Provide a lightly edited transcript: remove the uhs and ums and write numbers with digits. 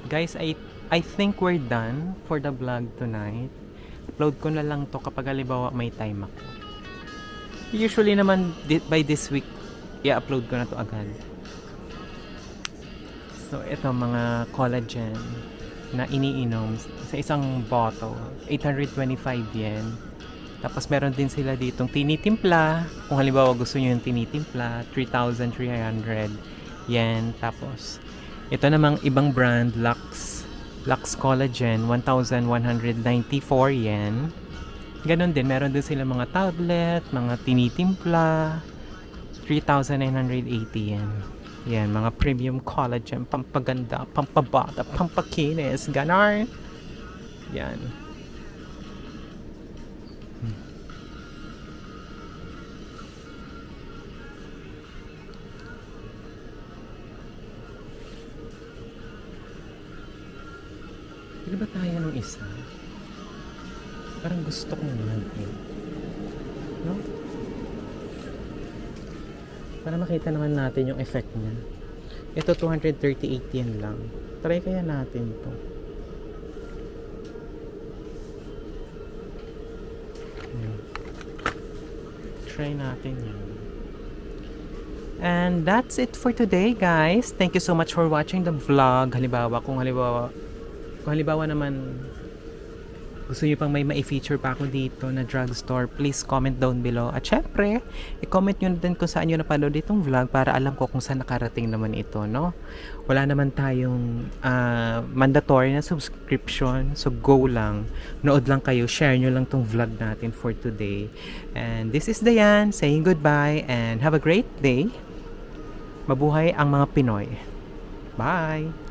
Guys, I think we're done for the vlog tonight. Upload ko na lang to kapag halimbawa may time ako. Usually naman by this week, i-upload ko na to agad. So, ito mga collagen na iniinom sa isang bottle. 825 yen. Tapos meron din sila ditong tinitimpla. Kung halimbawa gusto nyo yung tinitimpla, 3,300 yen. Tapos, ito namang ibang brand, Lux Collagen, 1,194 yen. Ganon din, meron din sila mga tablet, mga tinitimpla, 3,980 yen. Yan, mga premium collagen, pampaganda, pampabata, pampakinis, ganon. Yan. Pili ba tayo ng isa? Parang gusto ko naman eh. No? Para makita naman natin yung effect niya. Ito 238 yen lang. Try kaya natin to. Try natin yan. And that's it for today, guys. Thank you so much for watching the vlog. Kung halimbawa naman gusto niyo pang may ma-feature pa ako dito na drugstore, please comment down below. At syempre, i-comment nyo din kung saan nyo napanood itong vlog para alam ko kung saan nakarating naman ito, no? Wala naman tayong mandatory na subscription, so go lang. Nood lang kayo, share nyo lang tong vlog natin for today. And this is Dayan saying goodbye and have a great day. Mabuhay ang mga Pinoy. Bye!